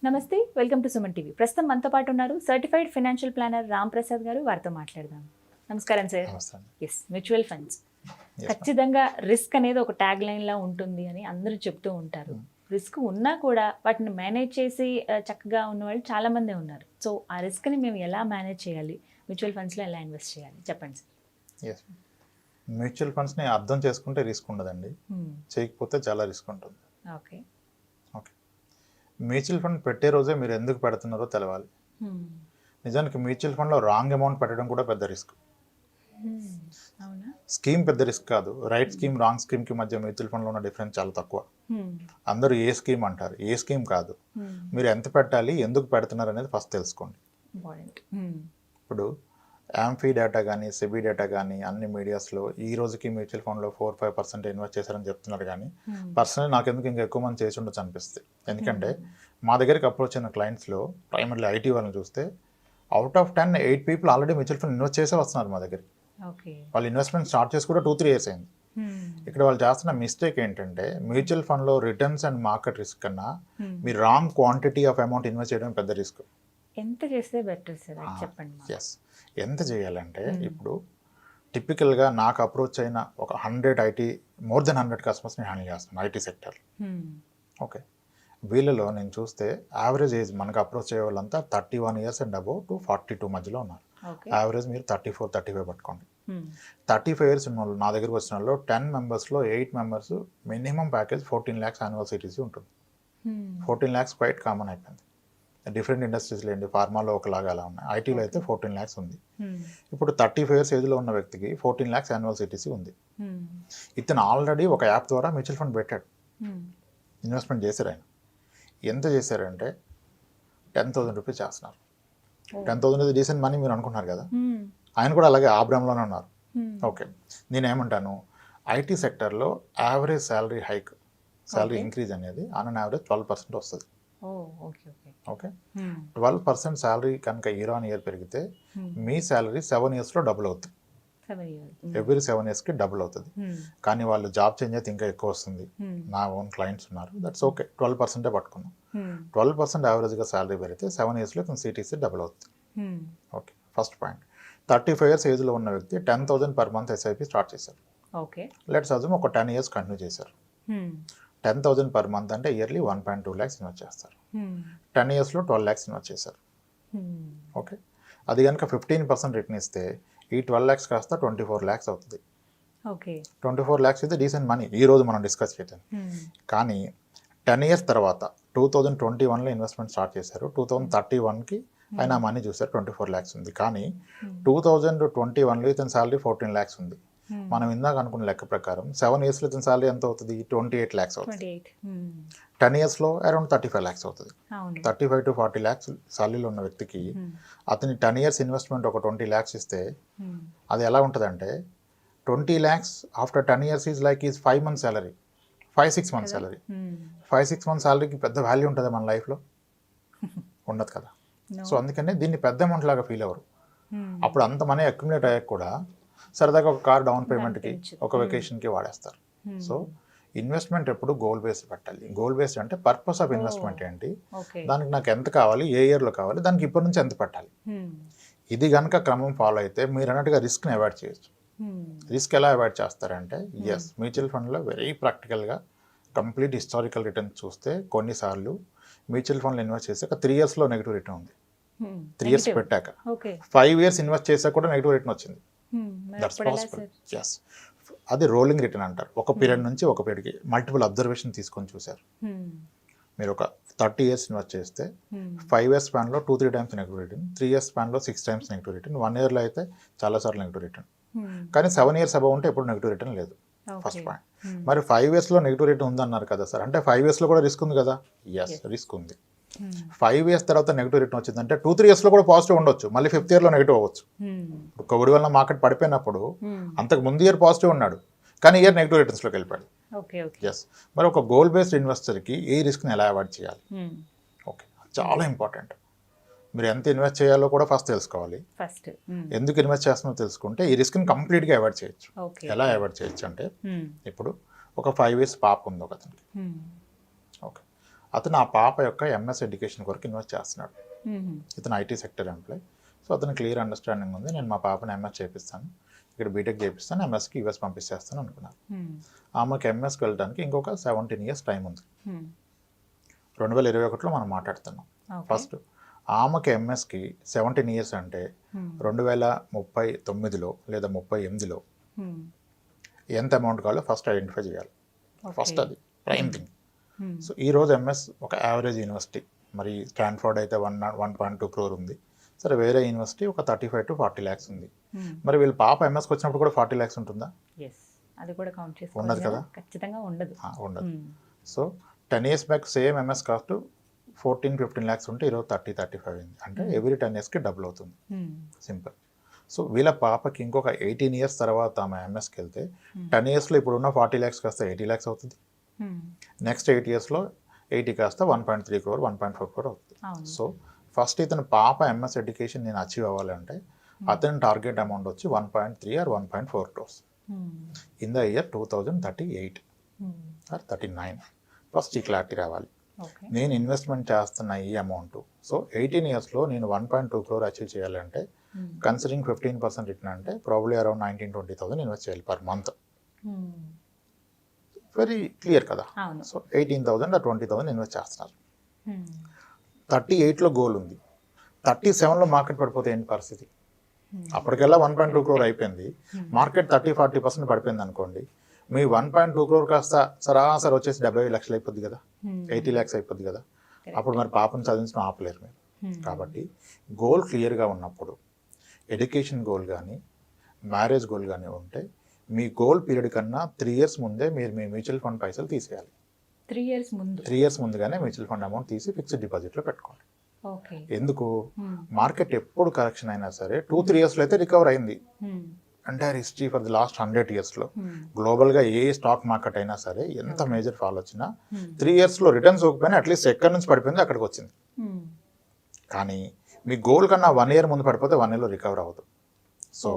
నమస్తే, welcome to Suman TV. ప్రస్తుతం మనతో పాటు ఉన్నారు సర్టిఫైడ్ ఫైనాన్షియల్ ప్లానర్ ప్రసాద్ గారు. వారితో మాట్లాడదాం. నమస్కారం సార్. ఎస్, మ్యూచువల్ ఫండ్స్ ఖచ్చితంగా రిస్క్ అనేది ఒక ట్యాగ్ లైన్ లా ఉంటుంది అని అందరూ చెప్తూ ఉంటారు. రిస్క్ ఉన్నా కూడా వాటిని మేనేజ్ చేసి చక్కగా ఉన్న వాళ్ళు చాలా మందే ఉన్నారు. సో ఆ రిస్క్ని మేము ఎలా మేనేజ్ చేయాలి, మ్యూచువల్ ఫండ్స్లో ఎలా ఇన్వెస్ట్ చేయాలి చెప్పండి సార్. మ్యూచువల్ ఫండ్స్ని అర్థం చేసుకుంటే రిస్క్ ఉండదండి, చేయకపోతే చాలా రిస్క్ ఉంటుంది. ఓకే, మ్యూచువల్ ఫండ్ పెట్టే రోజే మీరు ఎందుకు పెడుతున్నారో తెలవాలి. నిజానికి మ్యూచువల్ ఫండ్లో రాంగ్ అమౌంట్ పెట్టడం కూడా పెద్ద రిస్క్. స్కీమ్ పెద్ద రిస్క్ కాదు, రైట్ స్కీమ్ రాంగ్ స్కీమ్కి మధ్య మ్యూచువల్ ఫండ్లో ఉన్న డిఫరెన్స్ చాలా తక్కువ. అందరూ ఏ స్కీమ్ అంటారు, ఏ స్కీమ్ కాదు. మీరు ఎంత పెట్టాలి, ఎందుకు పెడుతున్నారు అనేది ఫస్ట్ తెలుసుకోండి. ఇప్పుడు యాంఫీ డేటా కానీ సెబీ డేటా కానీ అన్ని మీడియాస్లో ఈ రోజుకి మ్యూచువల్ ఫండ్లో 4-5% ఇన్వెస్ట్ చేశారని చెప్తున్నారు. కానీ పర్సనల్ నాకు ఎందుకు ఇంకా ఎక్కువ మంది చేసి ఉండొచ్చు అనిపిస్తుంది. ఎందుకంటే మా దగ్గరికి అప్రోచ్ అయిన క్లయింట్స్లో ప్రైమర్లీ ఐటీ వాళ్ళని చూస్తే out of 10 8 people already mutual fund invest చేసే వస్తున్నారు మా దగ్గరికి. వాళ్ళు ఇన్వెస్ట్మెంట్ స్టార్ట్ చేసి కూడా 2-3 ఇయర్స్ అయింది. ఇక్కడ వాళ్ళు చేస్తున్న మిస్టేక్ ఏంటంటే మ్యూచువల్ ఫండ్లో రిటర్న్స్ అండ్ మార్కెట్ రిస్క్ కన్నా మీరు wrong quantity of amount invest చేయడం పెద్ద రిస్క్. ఎంత చేస్తే బెటర్ సార్ చెప్పండి. ఎస్, ఎంత చేయాలంటే ఇప్పుడు టిపికల్గా నాకు అప్రోచ్ అయిన ఒక 100 మోర్ దెన్ 100 కస్టమర్స్ని హ్యాండిల్ చేస్తాను ఐటీ సెక్టర్. ఓకే, వీళ్ళలో నేను చూస్తే యావరేజ్ ఏజ్ మనకు అప్రోచ్ అయ్యే వాళ్ళంతా 31 years అండ్ అబౌవ్ టు 42 మధ్యలో ఉన్నారు. యావరేజ్ మీరు 34-35 పట్టుకోండి. 35 years ఉన్న వాళ్ళు నా దగ్గరకు వచ్చిన వాళ్ళు 10 మెంబర్స్లో 8 members minimum package 14 lakhs annual CTC ఉంటుంది. 14 lakhs క్వైట్ కామన్ అయిపోయింది. డిఫరెంట్ ఇండస్ట్రీస్లో ఏంటి, ఫార్మాలో ఒకలాగా అలా ఉన్నాయి, ఐటీలో అయితే 14 lakhs ఉంది. ఇప్పుడు 35 years ఏజ్లో ఉన్న వ్యక్తికి 14 lakhs యాన్యువల్ సిటీసీ ఉంది. ఇతను ఆల్రెడీ ఒక యాప్ ద్వారా మ్యూచువల్ ఫండ్ పెట్టాడు, ఇన్వెస్ట్మెంట్ చేశారు. ఆయన ఎంత చేశారంటే 10,000 రూపీస్ చేస్తున్నారు. 10,000 ఇది డీసెంట్ మనీ మీరు అనుకుంటున్నారు కదా, ఆయన కూడా అలాగే ఆబ్రామ్లోనే ఉన్నారు. ఓకే, నేనేమంటాను, ఐటీ సెక్టర్లో average salary hike, salary increase అనేది ఆన్ అన్ యావరేజ్ 12% వస్తుంది. ఓకే, 12% శాలరీ కనుక ఇయర్ ఆన్ ఇయర్ పెరిగితే మీ శాలరీ 7 yearsలో డబుల్ అవుతుంది. ఎవ్రీ 7 yearsకి డబుల్ అవుతుంది. కానీ వాళ్ళు జాబ్ చేంజ్ అయితే ఇంకా ఎక్కువ వస్తుంది. నా ఓన్ క్లయింట్స్ ఉన్నారు, దట్స్ ఓకే, 12% పట్టుకున్నాం. 12% యావరేజ్గా శాలరీ పెరిగితే 7 yearsలో ఇతను సిటీసీ డబుల్ అవుతుంది. Okay, first point. 35 years ఏజ్లో ఉన్న వ్యక్తి 10,000 per month ఎస్ఐపి స్టార్ట్ చేశారు. లెట్స్ అజ్యూమ్ ఒక 10 years కంటిన్యూ చేశారు. 10,000 per month అంటే ఇయర్లీ 1.2 lakhs ఇన్వెస్ట్ చేస్తారు. 10 yearsలో 12 lakhs ఇన్వెస్ట్ చేశారు. ఓకే, అది కనుక 15% రిటర్న్ ఇస్తే ఈ 12 lakhs కాస్త 24 lakhs అవుతుంది. 24 lakhs అయితే డీసెంట్ మనీ ఈ రోజు మనం డిస్కస్ చేద్దాం. కానీ 10 years తర్వాత 2021లో ఇన్వెస్ట్మెంట్ స్టార్ట్ చేశారు. 2031కి ఆయన మనీ చూసారు, 24 lakhs ఉంది. కానీ 2021లో ఇతని శాలరీ 14 lakhs ఉంది. మనం ఇందాక అనుకున్న లెక్క ప్రకారం 7 yearsలో ఇతని శాలరీ ఎంత అవుతుంది, 28 lakhs అవుతుంది. 10 yearsలో అరౌండ్ 35 lakhs అవుతుంది. 35-40 lakhs శాలరీలో ఉన్న వ్యక్తికి అతని 10 years ఇన్వెస్ట్మెంట్ ఒక 20 lakhs ఇస్తే అది ఎలా ఉంటుందంటే 20 lakhs after 10 years is like is 5 months salary, 5-6 months salary. 5-6 months శాలరీకి పెద్ద వాల్యూ ఉంటుంది మన లైఫ్లో? ఉండదు కదా. సో అందుకనే దీన్ని పెద్ద అమౌంట్ లాగా ఫీల్ అవ్వరు. అప్పుడు అంత మనీ అక్యుములేట్ అయ్యాక కూడా సరదాగా ఒక కార్ డౌన్ పేమెంట్కి, ఒక వెకేషన్కి వాడేస్తారు. సో ఇన్వెస్ట్మెంట్ ఎప్పుడు గోల్ బేస్డ్ పెట్టాలి. గోల్ బేస్డ్ అంటే పర్పస్ ఆఫ్ ఇన్వెస్ట్మెంట్ ఏంటి, దానికి నాకు ఎంత కావాలి, ఏ ఇయర్లో కావాలి, దానికి ఇప్పటి నుంచి ఎంత పెట్టాలి. ఇది కనుక క్రమం ఫాలో అయితే మీరు అన్నట్టుగా రిస్క్ని అవాయిడ్ చేయొచ్చు. రిస్క్ ఎలా అవాయిడ్ చేస్తారంటే ఎస్, మ్యూచువల్ ఫండ్లో వెరీ ప్రాక్టికల్గా కంప్లీట్ హిస్టారికల్ రిటర్న్స్ చూస్తే కొన్నిసార్లు మ్యూచువల్ ఫండ్లో ఇన్వెస్ట్ చేసి ఒక 3 yearsలో నెగిటివ్ రిటర్న్ ఉంది. 3 years పెట్టాక 5 years ఇన్వెస్ట్ చేసాక కూడా నెగిటివ్ రిటర్న్ వచ్చింది. That's possible. ఎస్, అది రోలింగ్ రిటర్న్ అంటారు. ఒక పీరియడ్ నుంచి ఒక పీరియడ్కి మల్టిపుల్ అబ్జర్వేషన్ తీసుకొని చూశారు. మీరు ఒక 30 years ఇన్వెస్ట్ చేస్తే 5 years స్పాన్లో 2-3 times negative return, 3 years స్పాన్లో 6 times negative return, 1 yearలో అయితే చాలాసార్లు నెగిటివ్ రిటర్న్. కానీ 7 years అబౌవ్ ఉంటే ఎప్పుడు నెగిటివ్ రిటర్న్ లేదు. First point. మరి 5 yearsలో నెగిటివ్ రిటర్న్ ఉందన్నారు కదా సార్, అంటే 5 yearsలో కూడా రిస్క్ ఉంది కదా? ఎస్, రిస్క్ ఉంది. 5 years తర్వాత నెగిటివ్ రిటర్న్ వచ్చిందంటే 2-3 yearsలో కూడా పాజిటివ్ ఉండొచ్చు, మళ్ళీ 5th yearలో నెగిటివ్ అవ్వచ్చు. కోవిడ్ వల్ల మార్కెట్ పడిపోయినప్పుడు అంతకు ముందు ఇయర్ పాజిటివ్ ఉన్నాడు, కానీ ఇయర్ నెగిటివ్ రిటర్న్స్లోకి వెళ్ళిపోయాడు. ఎస్, మరి ఒక గోల్ బేస్డ్ ఇన్వెస్టర్కి ఈ రిస్క్ని ఎలా అవాయిడ్ చేయాలి? ఓకే, చాలా ఇంపార్టెంట్. మీరు ఎంత ఇన్వెస్ట్ చేయాలో కూడా ఫస్ట్ తెలుసుకోవాలి. ఎందుకు ఇన్వెస్ట్ చేస్తున్నారో తెలుసుకుంటే ఈ రిస్క్ని కంప్లీట్గా అవాయిడ్ చేయొచ్చు. ఎలా అవాయిడ్ చేయొచ్చు అంటే ఇప్పుడు ఒక 5 years పాప ఉంది ఒక అతనికి. ఓకే, అతను ఆ పాప యొక్క ఎంఎస్ ఎడ్యుకేషన్ కొరకు ఇన్వెస్ట్ చేస్తున్నాడు. ఇతను ఐటీ సెక్టర్ ఎంప్లాయ్. సో అతను క్లియర్ అండర్స్టాండింగ్ ఉంది, నేను మా పాపని ఎంఎస్ చేపిస్తాను, ఇక్కడ బీటెక్ చేపిస్తాను, ఎంఎస్కి యూఎస్ పంపిస్తాను అనుకున్నాను. ఆమెకి ఎంఎస్కి వెళ్ళడానికి ఇంకొక 17 years టైం ఉంది. 2021లో మనం మాట్లాడుతున్నాం. ఫస్ట్ ఆమెకి ఎంఎస్కి 17 years అంటే 2039లో లేదా 38లో ఎంత అమౌంట్ కావాలో ఫస్ట్ ఐడెంటిఫై చేయాలి. ఫస్ట్ అది ప్రైమ్ థింగ్. సో ఈరోజు ఎంఎస్ ఒక యావరేజ్ యూనివర్సిటీ, మరి స్టాన్ఫోర్డ్ అయితే 1.2 crore ఉంది. సరే, వేరే యూనివర్సిటీ ఒక 35 to 40 lakhs ఉంది. మరి వీళ్ళ పాప ఎంఎస్కి వచ్చినప్పుడు కూడా 40 lakhs ఉంటుందా? అది కూడా కౌంట్ చేసుకోవాలి. ఉండదు కదా, ఖచ్చితంగా ఉండదు. ఉండదు. So 10 years back same MS cost 14-15 lakhs ఉంటే ఈరోజు 30-35 అయింది. అంటే ఎవ్రీ 10 yearsకి డబుల్ అవుతుంది. సింపుల్. సో వీళ్ళ పాపకి ఇంకొక 18 years తర్వాత ఆమె ఎంఎస్కి వెళ్తే 10 yearsలో ఇప్పుడున్న 40 lakhs కాస్త 80 lakhs అవుతుంది. నెక్స్ట్ 8 yearsలో 80 కాస్త 1.3 crore 1.4 crore అవుతుంది. సో ఫస్ట్ ఇతను పాప ఎంఎస్ ఎడ్యుకేషన్ నేను అచీవ్ అవ్వాలంటే అతని టార్గెట్ అమౌంట్ వచ్చి 1.3 or 1.4 crores in the year 2038 or 39. First ఈ క్లారిటీ రావాలి. నేను ఇన్వెస్ట్మెంట్ చేస్తున్న ఈ అమౌంట్, సో 18 yearsలో నేను 1.2 crore అచీవ్ చేయాలంటే కన్సిడరింగ్ 15% రిటర్న్ అంటే ప్రాబ్లీ అరౌండ్ 19-20,000 ఇన్వెస్ట్ చేయాలి పర్ మంత్. వెరీ క్లియర్ కదా. సో 18,000 or 20,000 ఇన్వెస్ట్ చేస్తున్నారు. 38లో గోల్ ఉంది, 37లో మార్కెట్ పడిపోతే ఏంటి పరిస్థితి? అప్పటికెల్లా 1.2 crore అయిపోయింది, మార్కెట్ 30-40% పడిపోయింది అనుకోండి, మీ 1.2 crore కాస్త సరాసరి వచ్చేసి 70 lakhs అయిపోద్ది కదా, 80 lakhs అయిపోద్ది కదా. అప్పుడు మరి పాపను చదివించడం ఆపలేరు మీరు. కాబట్టి గోల్ క్లియర్గా ఉన్నప్పుడు, ఎడ్యుకేషన్ గోల్ కానీ మ్యారేజ్ గోల్ కానీ ఉంటే మీ గోల్ పీరియడ్ కన్నా 3 years ముందే మీరు మీ మ్యూచువల్ ఫండ్ పైసలు తీసేయాలి. 3 years ముందుగానే మ్యూచువల్ ఫండ్ అమౌంట్ తీసి ఫిక్స్డ్ డిపాజిట్లో పెట్టుకోవాలి. ఎందుకు? మార్కెట్ ఎప్పుడు కరెక్షన్ అయినా సరే 2-3 yearsలో అయితే రికవర్ అయింది. Entire history for the last 100 yearsలో గ్లోబల్గా ఏ స్టాక్ మార్కెట్ అయినా సరే ఎంత మేజర్ ఫాల్ వచ్చినా 3 yearsలో రిటర్న్స్ ఇవ్వకపోయినా అట్లీస్ట్ ఎక్కడి నుంచి పడిపోయింది అక్కడికి వచ్చింది. కానీ మీ గోల్ కన్నా 1 year ముందు పడిపోతే 1 yearలో రికవర్ అవ్వదు. సో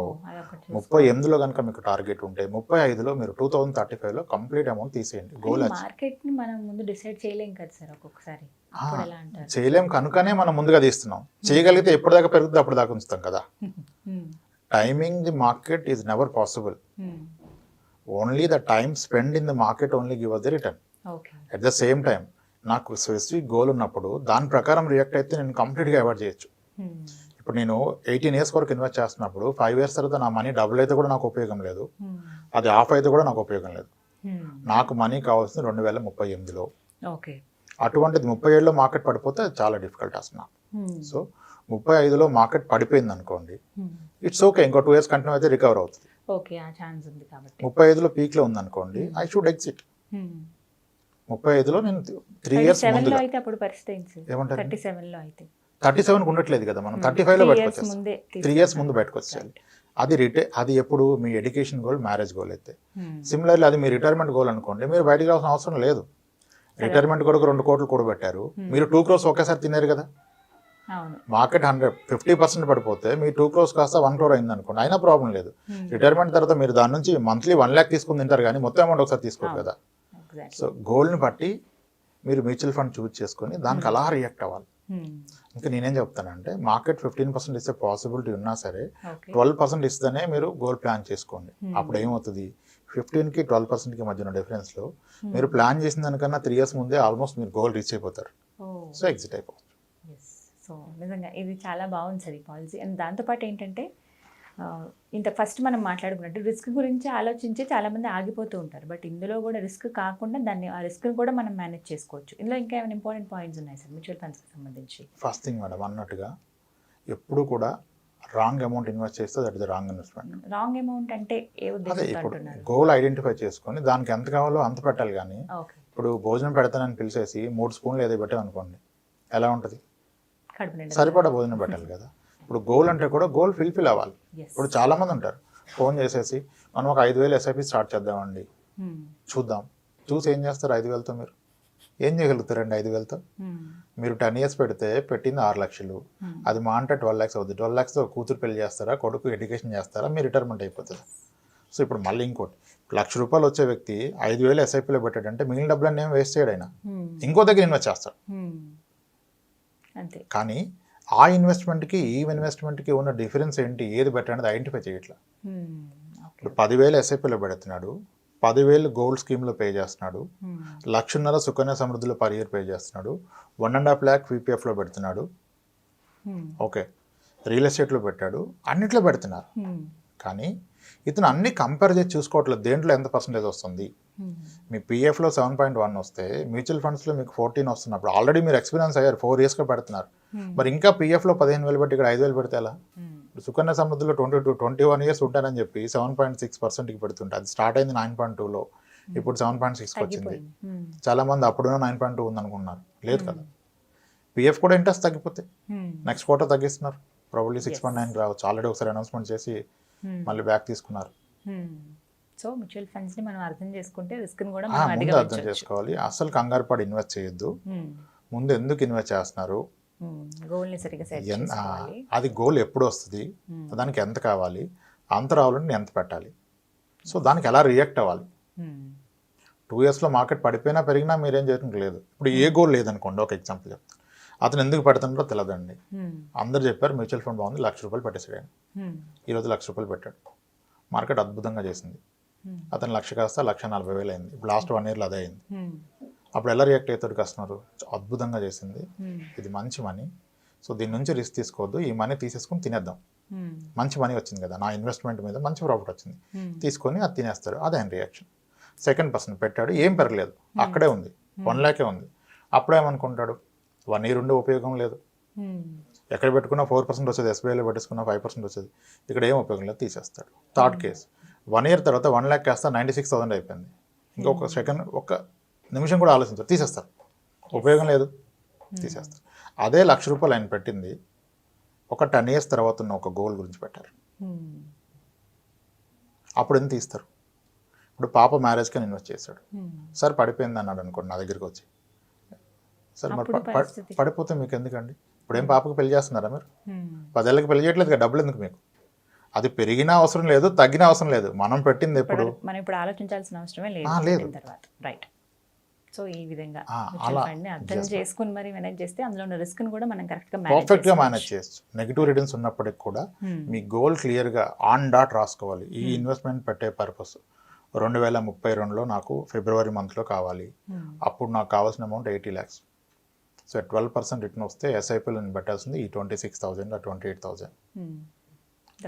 38లో కనుక మీకు టార్గెట్ ఉంటే 35లో మీరు 2035లో కంప్లీట్ అమౌంట్ తీసేయండి. గోల్ మార్కెట్ ని మనం ముందు డిసైడ్ చేయలేం కదా సార్, ఒక్కొక్కసారి చేయలేం కనుకనే మనం ముందుగా తీస్తున్నాం. చేయగలిగితే ఎప్పుడు దాకా పెరుగుతుంది అప్పుడు దాకా ఉంచుతాం కదా. Timing the market is never possible. Only the time spend in the market only give us the return. At the same time నాకు స్పెసిఫిక్ గోల్ ఉన్నప్పుడు దాని ప్రకారం రియాక్ట్ అయితే నేను కంప్లీట్గా అవాయిడ్ చేయొచ్చు. ఇప్పుడు నేను 18 years వరకు ఇన్వెస్ట్ చేస్తున్నప్పుడు 5 years తర్వాత నా మనీ డబుల్ అయితే కూడా నాకు ఉపయోగం లేదు, అది ఆఫ్ అయితే కూడా నాకు ఉపయోగం లేదు. నాకు మనీ కావాల్సింది 2038లో. అటువంటిది 37లో మార్కెట్ పడిపోతే చాలా డిఫికల్ట్ అసలు. సో 35లో మార్కెట్ పడిపోయింది అనుకోండి, ఇట్స్ ఓకే, ఇంకో 2 years కంటిన్యూ అయితే రికవర్ అవుతుంది. 35లో పీక్లో ఉంది అనుకోండి, ఐ షుడ్ ఎగ్జిట్. 35లో నేను 3 years ముందుగా ఏమంటారు 37కి ఉండట్లేదు కదా, మనం 35లో బయటకు వచ్చేస్తాం. 3 years ముందు బయటకు వచ్చేయాలి. అది ఎప్పుడు మీ ఎడ్యుకేషన్ గోల్, మ్యారేజ్ గోల్ అయితే. సిమిలర్లీ అది మీ రిటైర్మెంట్ గోల్ అనుకోండి, మీరు బయటకు రావాల్సిన అవసరం లేదు. రిటైర్మెంట్ కొరకు 2 crores కూడబెట్టారు, మీరు 2 crores ఒకేసారి తిన్నారు కదా. మార్కెట్ 50% పడిపోతే మీ 2 crores కాస్త 1 crore అయింది అనుకోండి, అయినా ప్రాబ్లం లేదు. రిటైర్మెంట్ తర్వాత మీరు దాని నుంచి మంత్లీ 1 lakh తీసుకుని తింటారు కానీ మొత్తం అమౌంట్ ఒకసారి తీసుకోరు కదా. సో గోల్ని బట్టి మీరు మ్యూచువల్ ఫండ్ చూజ్ చేసుకొని దానికి అలా రియాక్ట్ అవ్వాలి. ఇంకా నేనేం చెప్తానంటే, మార్కెట్ 15% ఇస్తే పాసిబిలిటీ ఉన్నా సరే 12% ఇస్తేనే మీరు గోల్ ప్లాన్ చేసుకోండి. అప్పుడు ఏమవుతుంది, 15కి 12%కి మధ్య ఉన్న డిఫరెన్స్లో మీరు ప్లాన్ చేసిన దానికన్నా 3 years ముందే ఆల్మోస్ట్ మీరు గోల్ రీచ్ అయిపోతారు. సో ఎగ్జిట్ అయిపోతుంది. సో నిజంగా ఇది చాలా బాగుంది సార్ ఈ పాలసీ. అండ్ దాంతోపాటు ఏంటంటే, ఇంత ఫస్ట్ మనం మాట్లాడుకున్నట్టు రిస్క్ గురించి ఆలోచించి చాలామంది ఆగిపోతూ ఉంటారు. బట్ ఇందులో కూడా రిస్క్ కాకుండా ఆ రిస్క్ని కూడా మనం మేనేజ్ చేసుకోవచ్చు. ఇందులో ఇంకా ఏమైనా ఇంపార్టెంట్ పాయింట్స్ ఉన్నాయి సార్ మ్యూచువల్ ఫండ్స్కి సంబంధించి? ఫస్ట్ థింగ్ మేడం అన్నట్టుగా, ఎప్పుడు కూడా రాంగ్ అమౌంట్ ఇన్వెస్ట్ చేస్తే that is the wrong investment. Wrong amount అంటే ఏ ఉద్దేశంతో అంటున్నారు? గోల్ ఐడెంటిఫై చేసుకొని దానికి ఎంత కావాలో అంత పెట్టాలి. కానీ ఇప్పుడు భోజనం పెడతానని పిలిచేసి 3 spoons ఏదో పెట్టామనుకోండి, ఎలా ఉంటుంది? సరిపడా భోజనం పెట్టాలి కదా. ఇప్పుడు గోల్ అంటే కూడా గోల్ ఫుల్ఫిల్ అవ్వాలి. ఇప్పుడు చాలామంది ఉంటారు ఫోన్ చేసేసి, మనం ఒక 5,000 SIP స్టార్ట్ చేద్దామండి, చూద్దాం. చూసి ఏం చేస్తారు? 5,000తో మీరు ఏం చేయగలుగుతారండి? 5,000తో మీరు 10 years పెడితే పెట్టింది 6 lakhs, అది మా అంటే 12 lakhs అవుతుంది. 12 lakhsతో కూతురు పెళ్లి చేస్తారా, కొడుకు ఎడ్యుకేషన్ చేస్తారా, మీ రిటైర్మెంట్ అయిపోతుంది. సో ఇప్పుడు మళ్ళీ ఇంకోటి, ₹1,00,000 వచ్చే వ్యక్తి 5,000 SIPలో పెట్టాడంటే మిగిలిన డబ్బులన్నీ ఏం వేస్ట్ చేయడు ఆయన. ఇంకో దగ్గర ఇన్వెస్ట్ చేస్తాడు. అంతే. కానీ ఆ ఇన్వెస్ట్మెంట్కి ఈ ఇన్వెస్ట్మెంట్కి ఉన్న డిఫరెన్స్ ఏంటి, ఏది బెటర్ అనేది ఐడెంటిఫై చేయట్లా. ఇప్పుడు 10,000 ఎస్ఐపిలో పెడుతున్నాడు, 10,000 గోల్డ్ స్కీమ్లో పే చేస్తున్నాడు, 1,50,000 సుకన్య సమృద్ధిలో పర్ ఇయర్ పే చేస్తున్నాడు, 1.5 lakh పీపీఎఫ్లో పెడుతున్నాడు, ఓకే, రియల్ ఎస్టేట్లో పెట్టాడు, అన్నిట్లో పెడుతున్నారు. కానీ ఇతను అన్ని కంపేర్ చేసి చూసుకోవట్లేదు దేంట్లో ఎంత పర్సంటేజ్ వస్తుంది. మీ పీఎఫ్లో 7.1 వస్తే మ్యూచువల్ ఫండ్స్లో మీకు 14 వస్తున్నప్పుడు ఆల్రెడీ మీరు ఎక్స్పీరియన్స్ అయ్యారు, 4 yearsగా పెడుతున్నారు. మరి ఇంకా పీఎఫ్లో 15,000 పెట్టి ఇక్కడ 5,000 పెడితే ఎలా? సుకన్య సమృద్ధిలో 21 years ఉంటానని చెప్పి 7.6%కి పెడుతుంటే అది స్టార్ట్ అయింది 9.2లో, ఇప్పుడు 7.6కి వచ్చింది. చాలామంది అప్పుడున్న 9.2 ఉందనుకున్నారు, లేదు కదా. పీఎఫ్ కూడా ఇంట్రెస్ట్ తగ్గిపోతే నెక్స్ట్ క్వార్టర్ తగ్గిస్తున్నారు, ప్రాబబ్లీ 6.9 రావచ్చు. ఆల్రెడీ ఒకసారి అనౌన్స్మెంట్ చేసి మళ్ళీ బ్యాక్ తీసుకున్నారు. సో మ్యూచువల్ ఫండ్స్ ని మనం అర్థం చేసుకుంటే రిస్క్ ని కూడా ముందు అర్థం చేసుకోవాలి. అసలు కంగారు పడి ఇన్వెస్ట్ చేయొద్దు. ముందు ఎందుకు ఇన్వెస్ట్ చేస్తున్నారు, గోల్ ని సరిగ్గా సెట్ చేసుకోవాలి. అది గోల్ ఎప్పుడు వస్తుంది, దానికి ఎంత కావాలి, అంత రావాలంటే ఎంత పెట్టాలి, సో దానికి ఎలా రియాక్ట్ అవ్వాలి. 2 yearsలో మార్కెట్ పడిపోయినా పెరిగినా మీరేం చేయడానికి లేదు. ఇప్పుడు ఏ గోల్ లేదనుకోండి, ఒక ఎగ్జాంపుల్ చెప్తాను. అతను ఎందుకు పెడుతున్నాడో తెలియదండి. అందరు చెప్పారు మ్యూచువల్ ఫండ్ బాగుంది, ₹1,00,000 పెట్టేసాడు. ఈరోజు ₹1,00,000 పెట్టాడు, మార్కెట్ అద్భుతంగా చేసింది. అతను 1,00,000 కాస్త 1,40,000 అయింది. ఇప్పుడు లాస్ట్ 1 yearలో అదే అయింది. అప్పుడు ఎలా రియాక్ట్ అవుతాడు కస్టమర్, అద్భుతంగా చేసింది, ఇది మంచి మనీ, సో దీని నుంచి రిస్క్ తీసుకోవద్దు, ఈ మనీ తీసేసుకుని తినేద్దాం, మంచి మనీ వచ్చింది కదా, నా ఇన్వెస్ట్మెంట్ మీద మంచి ప్రాఫిట్ వచ్చింది, తీసుకొని అది తినేస్తారు. అదే ఆయన రియాక్షన్. సెకండ్ పర్సన్ పెట్టాడు, ఏం పెరగలేదు, అక్కడే ఉంది, 1 lakh ఉంది. అప్పుడేమనుకుంటాడు, 1 year ఉండే ఉపయోగం లేదు, ఎక్కడ పెట్టుకున్నా 4% వచ్చేది, ఎస్బీఐలో పెట్టేసుకున్నా 5% వచ్చేది, ఇక్కడ ఏం ఉపయోగం లేదు, తీసేస్తాడు. థర్డ్ కేస్, 1 year తర్వాత 1 lakh కాస్త 96,000 అయిపోయింది. ఇంకొక సెకండ్, ఒక నిమిషం కూడా ఆలోచించారు, తీసేస్తారు, ఉపయోగం లేదు, తీసేస్తారు. అదే ₹1,00,000 ఆయన పెట్టింది ఒక 10 years తర్వాత ఉన్న ఒక గోల్ గురించి పెట్టారు. అప్పుడు ఎంత తీస్తారు? ఇప్పుడు పాప మ్యారేజ్కి ఇన్వెస్ట్ చేశాడు, సార్ పడిపోయింది అన్నాడు అనుకోండి నా దగ్గరికి వచ్చి, సార్ మరి పడిపోతే మీకు ఎందుకండి, ఇప్పుడు ఏం పాపకు పెళ్లి చేస్తున్నారా మీరు? 10 ఏళ్ళకి పెళ్లి చేయట్లేదు కదా, డబ్బులు ఎందుకు మీకు? అది పెరిగినా అవసరం లేదు, తగ్గినా అవసరం లేదు, మనం పెట్టింది ఎప్పుడు మనం ఇప్పుడు ఆలోచించాల్సిన అవసరమే లేదు తర్వాత. రైట్. సో ఈ విధంగా అర్థం చేసుకుని మరి మేనేజ్ చేస్తే అందులో ఉన్న రిస్క్ ని కూడా మనం పర్ఫెక్ట్గా మేనేజ్ చేయొచ్చు. నెగిటివ్ రిటర్న్స్ ఉన్నప్పటికి కూడా మీ గోల్ క్లియర్గా ఆన్ డాట్ రాసుకోవాలి. ఈ ఇన్వెస్ట్మెంట్ పెట్టే పర్పస్ 2032లో నాకు ఫిబ్రవరి మంత్లో కావాలి, అప్పుడు నాకు కావాల్సిన అమౌంట్ 80 lakhs. సో 12% రిటర్న్ వస్తే ఎస్ఐపిలో పెట్టాల్సింది ఈ 26,000 28,000.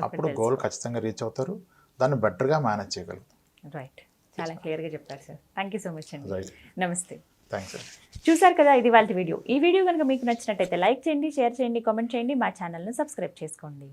అప్పుడు గోల్ ఖచ్చితంగా రీచ్ అవుతారు, దాన్ని బెటర్గా మేనేజ్ చేయగలుగుతారు. రైట్, చాలా క్లియర్గా చెప్పారు sir. Thank you so much అండి. నమస్తే. థ్యాంక్స్ అండి. చూసారు కదా, ఇది వాళ్ళ వీడియో. ఈ వీడియో కనుక మీకు నచ్చినట్టయితే లైక్ చేయండి, షేర్ చేయండి, కామెంట్ చేయండి, మా ఛానల్ని సబ్స్క్రైబ్ చేసుకోండి.